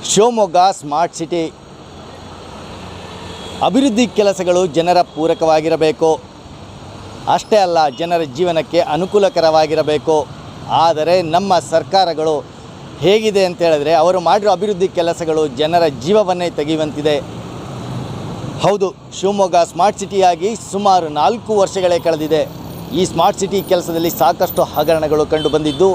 Shivamogga smart city ಅಭಿವೃದ್ಧಿ ಕೆಲಸಗಳು ಜನರ ಪೂರಕವಾಗಿರಬೇಕು. ಅಷ್ಟೇ ಅಲ್ಲ, ಜನರ ಜೀವನಕ್ಕೆ ಅನುಕೂಲಕರವಾಗಿರಬೇಕು. ಆದರೆ ನಮ್ಮ ಸರ್ಕಾರಗಳು ಹೇಗಿದೆ ಅಂತ ಹೇಳಿದ್ರೆ, ಅವರು ಮಾಡಿರೋ ಅಭಿವೃದ್ಧಿ ಕೆಲಸಗಳು ಜನರ ಜೀವವನ್ನೇ ತೆಗೆಯುವಂತಿದೆ. ಹೌದು, ಶಿವಮೊಗ್ಗ ಸ್ಮಾರ್ಟ್ ಸಿಟಿಯಾಗಿ ಸುಮಾರು 4 ವರ್ಷಗಳೇ ಕಳೆದಿದೆ. ಈ ಸ್ಮಾರ್ಟ್ ಸಿಟಿ ಕೆಲಸದಲ್ಲಿ ಸಾಕಷ್ಟು ಹಗರಣಗಳು ಕಂಡುಬಂದಿದ್ದು,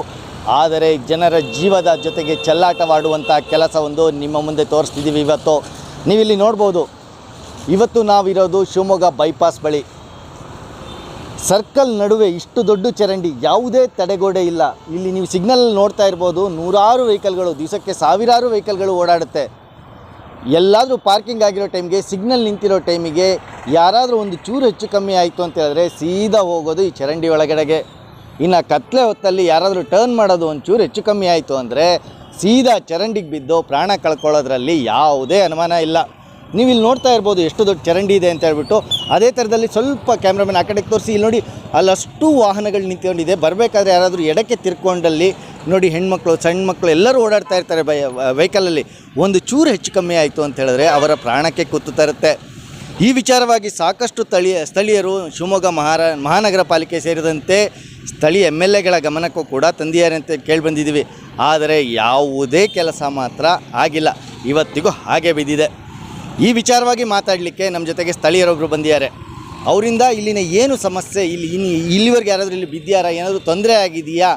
ಆದರೆ ಜನರ ಜೀವದ ಜೊತೆಗೆ ಚೆಲ್ಲಾಟವಾಡುವಂಥ ಕೆಲಸವೊಂದು ನಿಮ್ಮ ಮುಂದೆ ತೋರಿಸ್ತಿದ್ದೀವಿ. ಇವತ್ತು ನೀವಿಲ್ಲಿ ನೋಡ್ಬೋದು, ಇವತ್ತು ನಾವಿರೋದು ಶಿವಮೊಗ್ಗ ಬೈಪಾಸ್ ಬಳಿ. ಸರ್ಕಲ್ ನಡುವೆ ಇಷ್ಟು ದೊಡ್ಡ ಚರಂಡಿ, ಯಾವುದೇ ತಡೆಗೋಡೆ ಇಲ್ಲ. ಇಲ್ಲಿ ನೀವು ಸಿಗ್ನಲ್ ನೋಡ್ತಾ ಇರ್ಬೋದು, ನೂರಾರು ವೆಹಿಕಲ್ಗಳು, ದಿವಸಕ್ಕೆ ಸಾವಿರಾರು ವೆಹಿಕಲ್ಗಳು ಓಡಾಡುತ್ತೆ. ಎಲ್ಲಾದರೂ ಪಾರ್ಕಿಂಗ್ ಆಗಿರೋ ಟೈಮ್ಗೆ, ಸಿಗ್ನಲ್ ನಿಂತಿರೋ ಟೈಮಿಗೆ ಯಾರಾದರೂ ಒಂದು ಚೂರು ಹೆಚ್ಚು ಕಮ್ಮಿ ಆಯಿತು ಅಂತ ಹೇಳಿದ್ರೆ ಸೀದಾ ಹೋಗೋದು ಈ ಚರಂಡಿ ಒಳಗಡೆಗೆ. ಇನ್ನು ಕತ್ಲೆ ಹೊತ್ತಲ್ಲಿ ಯಾರಾದರೂ ಟರ್ನ್ ಮಾಡೋದು ಒಂಚೂರು ಹೆಚ್ಚು ಕಮ್ಮಿ ಆಯಿತು ಅಂದರೆ ಸೀದಾ ಚರಂಡಿಗೆ ಬಿದ್ದು ಪ್ರಾಣ ಕಳ್ಕೊಳ್ಳೋದ್ರಲ್ಲಿ ಯಾವುದೇ ಅನುಮಾನ ಇಲ್ಲ. ನೀವು ಇಲ್ಲಿ ನೋಡ್ತಾ ಇರ್ಬೋದು ಎಷ್ಟು ದೊಡ್ಡ ಚರಂಡಿ ಇದೆ ಅಂತ ಹೇಳ್ಬಿಟ್ಟು. ಅದೇ ಥರದಲ್ಲಿ ಸ್ವಲ್ಪ ಕ್ಯಾಮ್ರಾಮನ್ ಆ ಕಡೆಗೆ ತೋರಿಸಿ, ಇಲ್ಲಿ ನೋಡಿ ಅಲ್ಲಷ್ಟು ವಾಹನಗಳು ನಿಂತ್ಕೊಂಡಿದೆ. ಬರಬೇಕಾದ್ರೆ ಯಾರಾದರೂ ಎಡಕ್ಕೆ ತಿರ್ಕೊಂಡಲ್ಲಿ ನೋಡಿ, ಹೆಣ್ಮಕ್ಳು ಸಣ್ಣ ಮಕ್ಕಳು ಎಲ್ಲರೂ ಓಡಾಡ್ತಾ ಇರ್ತಾರೆ ವೆಹಿಕಲಲ್ಲಿ. ಒಂದು ಚೂರು ಹೆಚ್ಚು ಕಮ್ಮಿ ಆಯಿತು ಅಂತ ಹೇಳಿದ್ರೆ ಅವರ ಪ್ರಾಣಕ್ಕೆ ಕುತ್ತು ತರುತ್ತೆ. ಈ ವಿಚಾರವಾಗಿ ಸಾಕಷ್ಟು ಸ್ಥಳೀಯರು ಶಿವಮೊಗ್ಗ ಮಹಾನಗರ ಪಾಲಿಕೆ ಸೇರಿದಂತೆ ಸ್ಥಳೀಯ MLAಗಳ ಗಮನಕ್ಕೂ ಕೂಡ ತಂದಿದ್ದಾರೆ ಅಂತ ಕೇಳಿಬಂದಿದ್ದೀವಿ. ಆದರೆ ಯಾವುದೇ ಕೆಲಸ ಮಾತ್ರ ಆಗಿಲ್ಲ, ಇವತ್ತಿಗೂ ಹಾಗೆ ಬಿದ್ದಿದೆ. ಈ ವಿಚಾರವಾಗಿ ಮಾತಾಡಲಿಕ್ಕೆ ನಮ್ಮ ಜೊತೆಗೆ ಸ್ಥಳೀಯರೊಬ್ಬರು ಬಂದಿದ್ದಾರೆ. ಅವರಿಂದ ಇಲ್ಲಿನ ಏನು ಸಮಸ್ಯೆ, ಇಲ್ಲಿವರೆಗೆ ಯಾರಾದರೂ ಇಲ್ಲಿ ಬಿದ್ದಿಯಾರಾ, ಏನಾದರೂ ತೊಂದರೆ ಆಗಿದೆಯಾ,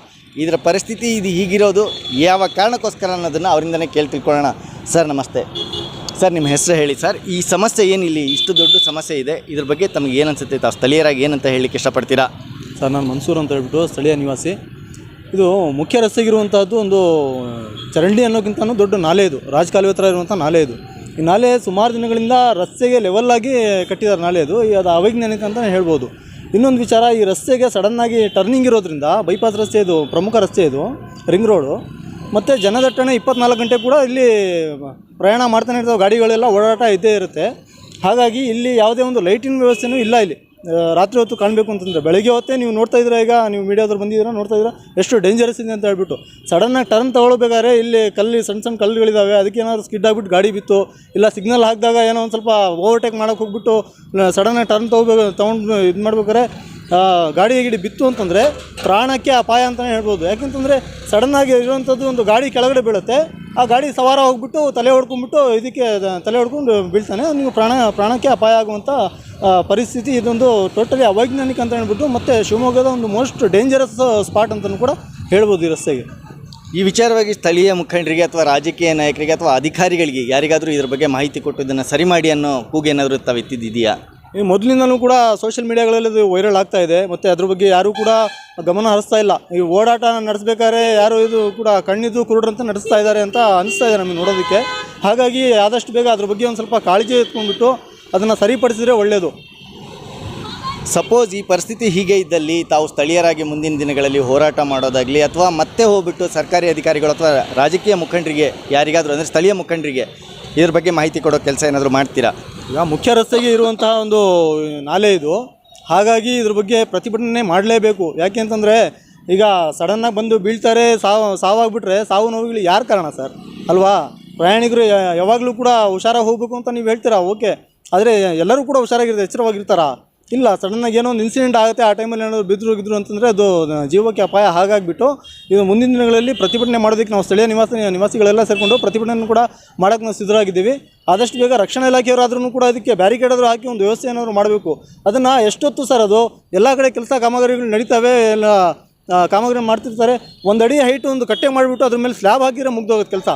ಇದರ ಪರಿಸ್ಥಿತಿ ಇದು ಹೀಗಿರೋದು ಯಾವ ಕಾರಣಕ್ಕೋಸ್ಕರ ಅನ್ನೋದನ್ನು ಅವರಿಂದನೇ ಕೇಳಿ ತಿಳ್ಕೊಳ್ಳೋಣ. ಸರ್ ನಮಸ್ತೆ. ಸರ್ ನಿಮ್ಮ ಹೆಸರು ಹೇಳಿ ಸರ್. ಈ ಸಮಸ್ಯೆ ಏನಿಲ್ಲಿ ಇಷ್ಟು ದೊಡ್ಡ ಸಮಸ್ಯೆ ಇದೆ, ಇದ್ರ ಬಗ್ಗೆ ತಮಗೆ ಏನು ಅನಿಸುತ್ತೆ, ತಾವು ಸ್ಥಳೀಯರಾಗಿ ಏನಂತ ಹೇಳಲಿಕ್ಕೆ ಇಷ್ಟಪಡ್ತೀರಾ? ಸರ್, ನಾನು ಮನ್ಸೂರ್ ಅಂತ ಹೇಳ್ಬಿಟ್ಟು ಸ್ಥಳೀಯ ನಿವಾಸಿ. ಇದು ಮುಖ್ಯ ರಸ್ತೆಗಿರುವಂಥದ್ದು ಒಂದು ಚರಂಡಿ ಅನ್ನೋಕ್ಕಿಂತ ದೊಡ್ಡ ನಾಲೆ. ಇದು ರಾಜಕಾಲುವೆ ಹತ್ರ ಇರುವಂಥ ನಾಲೆ. ಇದು ಈ ನಾಲೆ ಸುಮಾರು ದಿನಗಳಿಂದ ರಸ್ತೆಗೆ ಲೆವೆಲ್ಲಾಗಿ ಕಟ್ಟಿದ್ದಾರೆ ನಾಲೆ. ಅದು ಅವೈಜ್ಞಾನಿಕ ಅಂತಲೇ ಹೇಳ್ಬೋದು. ಇನ್ನೊಂದು ವಿಚಾರ, ಈ ರಸ್ತೆಗೆ ಸಡನ್ನಾಗಿ ಟರ್ನಿಂಗ್ ಇರೋದ್ರಿಂದ, ಬೈಪಾಸ್ ರಸ್ತೆ ಇದು, ಪ್ರಮುಖ ರಸ್ತೆ ಇದು, ರಿಂಗ್ ರೋಡು, ಮತ್ತು ಜನದಟ್ಟಣೆ 24 ಗಂಟೆ ಕೂಡ ಇಲ್ಲಿ ಪ್ರಯಾಣ ಮಾಡ್ತಾನೆ ಇರ್ತಾವೆ, ಗಾಡಿಗಳೆಲ್ಲ ಓಡಾಟ ಇದ್ದೇ ಇರುತ್ತೆ. ಹಾಗಾಗಿ ಇಲ್ಲಿ ಯಾವುದೇ ಒಂದು ಲೈಟಿನ ವ್ಯವಸ್ಥೆನೂ ಇಲ್ಲ. ಇಲ್ಲಿ ರಾತ್ರಿ ಹೊತ್ತು ಕಾಣಬೇಕು ಅಂತಂದರೆ, ಬೆಳಗ್ಗೆ ಹೊತ್ತೇ ನೀವು ನೋಡ್ತಾ ಇದ್ದೀರಾ, ಈಗ ನೀವು ಮೀಡಿಯಾದವ್ರು ಬಂದಿದ್ದೀರಾ, ನೋಡ್ತಾ ಇದ್ದೀರಾ ಎಷ್ಟು ಡೇಂಜರಸ್ ಇದೆ ಅಂತ ಹೇಳ್ಬಿಟ್ಟು. ಸಡನ್ನಾಗಿ ಟರ್ನ್ ತೊಗೊಳ್ಬೇಕಾದ್ರೆ ಇಲ್ಲಿ ಸಣ್ಣ ಸಣ್ಣ ಕಲ್ಲುಗಳಿದ್ದಾವೆ, ಅದಕ್ಕೆ ಏನಾದರೂ ಸ್ಕಿಡ್ ಆಗಿಬಿಟ್ಟು ಗಾಡಿ ಬಿತ್ತು, ಇಲ್ಲ ಸಿಗ್ನಲ್ ಹಾಕಿದಾಗ ಏನೋ ಒಂದು ಸ್ವಲ್ಪ ಓವರ್ಟೇಕ್ ಮಾಡೋಕ್ಕೆ ಹೋಗ್ಬಿಟ್ಟು ಸಡನ್ನಾಗಿ ಟರ್ನ್ ತೊಗೊಂಡು ಇದು ಮಾಡ್ಬೇಕಾದ್ರೆ ಗಾಡಿ ಬಿತ್ತು ಅಂತಂದರೆ ಪ್ರಾಣಕ್ಕೆ ಅಪಾಯ ಅಂತಲೇ ಹೇಳ್ಬೋದು. ಯಾಕೆಂತಂದರೆ ಸಡನ್ನಾಗಿ ಇರುವಂಥದ್ದು ಒಂದು ಗಾಡಿ ಕೆಳಗಡೆ ಬೀಳುತ್ತೆ, ಆ ಗಾಡಿ ಸವಾರ ಹೋಗ್ಬಿಟ್ಟು ತಲೆ ಹೊಡ್ಕೊಂಡ್ಬಿಟ್ಟು ತಲೆ ಹೊಡ್ಕೊಂಡು ಬೀಳ್ತಾನೆ. ನೀವು ಪ್ರಾಣಕ್ಕೆ ಅಪಾಯ ಆಗುವಂಥ ಪರಿಸ್ಥಿತಿ. ಇದೊಂದು ಟೋಟಲಿ ಅವೈಜ್ಞಾನಿಕ ಅಂತ ಹೇಳ್ಬಿಟ್ಟು, ಮತ್ತು ಶಿವಮೊಗ್ಗದ ಒಂದು ಮೋಸ್ಟ್ ಡೇಂಜರಸ್ ಸ್ಪಾಟ್ ಅಂತಲೂ ಕೂಡ ಹೇಳ್ಬೋದು ಈ ರಸ್ತೆಗೆ. ಈ ವಿಚಾರವಾಗಿ ಸ್ಥಳೀಯ ಮುಖಂಡರಿಗೆ ಅಥವಾ ರಾಜಕೀಯ ನಾಯಕರಿಗೆ ಅಥವಾ ಅಧಿಕಾರಿಗಳಿಗೆ ಯಾರಿಗಾದರೂ ಇದ್ರ ಬಗ್ಗೆ ಮಾಹಿತಿ ಕೊಟ್ಟು ಇದನ್ನು ಸರಿ ಮಾಡಿ ಅನ್ನೋ ಕೂಗು ಏನಾದರೂ ತಾವು ಎತ್ತಿದ್ದಿದೆಯಾ? ಈ ಮೊದಲಿಂದಲೂ ಕೂಡ ಸೋಷಿಯಲ್ ಮೀಡಿಯಾಗಳಲ್ಲಿ ಇದು ವೈರಲ್ ಆಗ್ತಾ ಇದೆ, ಮತ್ತು ಅದ್ರ ಬಗ್ಗೆ ಯಾರೂ ಕೂಡ ಗಮನ ಹರಿಸ್ತಾ ಇಲ್ಲ. ಈ ಓಡಾಟ ನಡೆಸಬೇಕಾದ್ರೆ ಯಾರು ಇದು ಕೂಡ ಕಣ್ಣಿದ್ದು ಕುರುಡ್ರಂತ ನಡೆಸ್ತಾ ಇದ್ದಾರೆ ಅಂತ ಅನಿಸ್ತಾ ಇದೆ ನಮಗೆ ನೋಡೋದಕ್ಕೆ. ಹಾಗಾಗಿ ಆದಷ್ಟು ಬೇಗ ಅದ್ರ ಬಗ್ಗೆ ಒಂದು ಸ್ವಲ್ಪ ಕಾಳಜಿ ಎತ್ಕೊಂಡ್ಬಿಟ್ಟು ಅದನ್ನು ಸರಿಪಡಿಸಿದರೆ ಒಳ್ಳೆಯದು. ಸಪೋಸ್ ಈ ಪರಿಸ್ಥಿತಿ ಹೀಗೆ ಇದ್ದಲ್ಲಿ ತಾವು ಸ್ಥಳೀಯರಾಗಿ ಮುಂದಿನ ದಿನಗಳಲ್ಲಿ ಹೋರಾಟ ಮಾಡೋದಾಗಲಿ, ಅಥವಾ ಮತ್ತೆ ಹೋಗ್ಬಿಟ್ಟು ಸರ್ಕಾರಿ ಅಧಿಕಾರಿಗಳು ಅಥವಾ ರಾಜಕೀಯ ಮುಖಂಡರಿಗೆ ಯಾರಿಗಾದರೂ, ಅಂದರೆ ಸ್ಥಳೀಯ ಮುಖಂಡರಿಗೆ ಇದ್ರ ಬಗ್ಗೆ ಮಾಹಿತಿ ಕೊಡೋ ಕೆಲಸ ಏನಾದರೂ ಮಾಡ್ತೀರಾ? ಈಗ ಮುಖ್ಯ ರಸ್ತೆಗೆ ಇರುವಂತಹ ಒಂದು ನಾಲೆ ಇದು. ಹಾಗಾಗಿ ಇದ್ರ ಬಗ್ಗೆ ಪ್ರತಿಭಟನೆ ಮಾಡಲೇಬೇಕು. ಯಾಕೆ ಅಂತಂದರೆ, ಈಗ ಸಡನ್ನಾಗಿ ಬಂದು ಬೀಳ್ತಾರೆ, ಸಾವಾಗ್ಬಿಟ್ರೆ ಸಾವು ನೋವುಗಳು ಯಾರು ಕಾರಣ ಸರ್ ಅಲ್ವಾ? ಪ್ರಯಾಣಿಕರು ಯಾವಾಗಲೂ ಕೂಡ ಹುಷಾರಾಗಿ ಹೋಗಬೇಕು ಅಂತ ನೀವು ಹೇಳ್ತೀರಾ, ಓಕೆ. ಆದರೆ ಎಲ್ಲರೂ ಕೂಡ ಹುಷಾರಾಗಿರ್ತಾರೆ, ಎಚ್ಚರವಾಗಿರ್ತಾರಾ? ಇಲ್ಲ. ಸಡನ್ನಾಗಿ ಏನೋ ಒಂದು ಇನ್ಸಿಡೆಂಟ್ ಆಗುತ್ತೆ, ಆ ಟೈಮಲ್ಲಿ ಏನಾದರೂ ಬಿದ್ದರು ಅಂತಂದರೆ ಅದು ಜೀವಕ್ಕೆ ಅಪಾಯ. ಹಾಗಾಗಿಬಿಟ್ಟು ಇದು ಮುಂದಿನ ದಿನಗಳಲ್ಲಿ ಪ್ರತಿಭಟನೆ ಮಾಡೋದಕ್ಕೆ ನಾವು ಸ್ಥಳೀಯ ನಿವಾಸಿಗಳೆಲ್ಲ ಸೇರಿಕೊಂಡು ಪ್ರತಿಭಟನೆ ಕೂಡ ಮಾಡೋಕ್ಕೆ ನಾವು ಸಿದ್ಧರಾಗಿದ್ದೀವಿ. ಆದಷ್ಟು ಬೇಗ ರಕ್ಷಣಾ ಇಲಾಖೆಯವರಾದ್ರೂ ಕೂಡ ಅದಕ್ಕೆ ಬ್ಯಾರಿಕೇಡ್ ಆದರೂ ಹಾಕಿ ಒಂದು ವ್ಯವಸ್ಥೆ ಏನಾದರೂ ಮಾಡಬೇಕು. ಅದನ್ನು ಎಷ್ಟೊತ್ತು ಸರ್, ಅದು ಎಲ್ಲ ಕಡೆ ಕೆಲಸ ಕಾಮಗಾರಿಗಳು ನಡೀತವೆ, ಎಲ್ಲ ಕಾಮಗಾರಿ ಮಾಡ್ತಿರ್ತಾರೆ. 1 ಅಡಿ ಹೈಟ್ ಒಂದು ಕಟ್ಟೆ ಮಾಡಿಬಿಟ್ಟು ಅದ್ರ ಮೇಲೆ ಸ್ಲ್ಯಾಬ್ ಹಾಕಿದ್ರೆ ಮುಗ್ದೋಗುತ್ತೆ ಕೆಲಸ.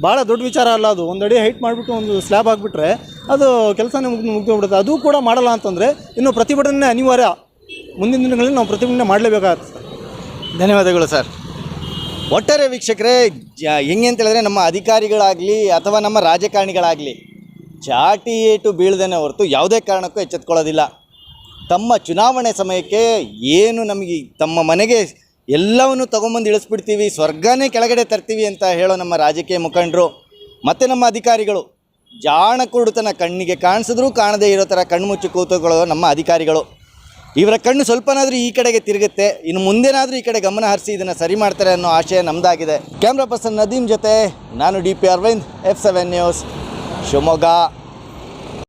ಭಾಳ ದೊಡ್ಡ ವಿಚಾರ ಅಲ್ಲ ಅದು. 1 ಅಡಿ ಹೈಟ್ ಮಾಡಿಬಿಟ್ಟು ಒಂದು ಸ್ಲ್ಯಾಬ್ ಹಾಕಿಬಿಟ್ರೆ ಅದು ಕೆಲಸನೇ ಮುಗ್ದೋಗ್ಬಿಡುತ್ತೆ. ಅದು ಕೂಡ ಮಾಡಲ್ಲ ಅಂತಂದರೆ ಇನ್ನು ಪ್ರತಿಭಟನೆ ಅನಿವಾರ್ಯ. ಮುಂದಿನ ದಿನಗಳಲ್ಲಿ ನಾವು ಪ್ರತಿಭಟನೆ ಮಾಡಲೇಬೇಕಾಗುತ್ತೆ ಸರ್. ಧನ್ಯವಾದಗಳು ಸರ್. ಒಟ್ಟಾರೆ ವೀಕ್ಷಕರೇ, ಹೆಂಗೆ ಅಂತ ಹೇಳಿದ್ರೆ, ನಮ್ಮ ಅಧಿಕಾರಿಗಳಾಗಲಿ ಅಥವಾ ನಮ್ಮ ರಾಜಕಾರಣಿಗಳಾಗಲಿ ಚಾಟಿ ಏಟು ಬೀಳ್ದೇನೆ ಹೊರತು ಯಾವುದೇ ಕಾರಣಕ್ಕೂ ಎಚ್ಚೆತ್ಕೊಳ್ಳೋದಿಲ್ಲ. ತಮ್ಮ ಚುನಾವಣೆ ಸಮಯಕ್ಕೆ ಏನು ನಮಗೆ ತಮ್ಮ ಮನೆಗೆ ಎಲ್ಲವನ್ನು ತೊಗೊಂಬಂದು ಇಳಿಸ್ಬಿಡ್ತೀವಿ, ಸ್ವರ್ಗನೇ ಕೆಳಗಡೆ ತರ್ತೀವಿ ಅಂತ ಹೇಳೋ ನಮ್ಮ ರಾಜಕೀಯ ಮುಖಂಡರು ಮತ್ತು ನಮ್ಮ ಅಧಿಕಾರಿಗಳು, ಜಾಣ ಕುರುಡುತನ ಕಣ್ಣಿಗೆ ಕಾಣಿಸಿದ್ರೂ ಕಾಣದೇ ಇರೋ ಥರ ಕಣ್ಮುಚ್ಚಿ ಕೂತುಕೊಳ್ಳೋ ನಮ್ಮ ಅಧಿಕಾರಿಗಳು. ಇವರ ಕಣ್ಣು ಸ್ವಲ್ಪನಾದರೂ ಈ ಕಡೆಗೆ ತಿರುಗುತ್ತೆ. ಇನ್ನು ಮುಂದೇನಾದರೂ ಈ ಕಡೆ ಗಮನ ಹರಿಸಿ ಇದನ್ನು ಸರಿ ಮಾಡ್ತಾರೆ ಅನ್ನೋ ಆಶಯ ನಮ್ಮದಾಗಿದೆ. ಕ್ಯಾಮ್ರಾ ಪರ್ಸನ್ ನದೀಮ್ ಜೊತೆ ನಾನು DP Arvind, F7 news, Shivamogga.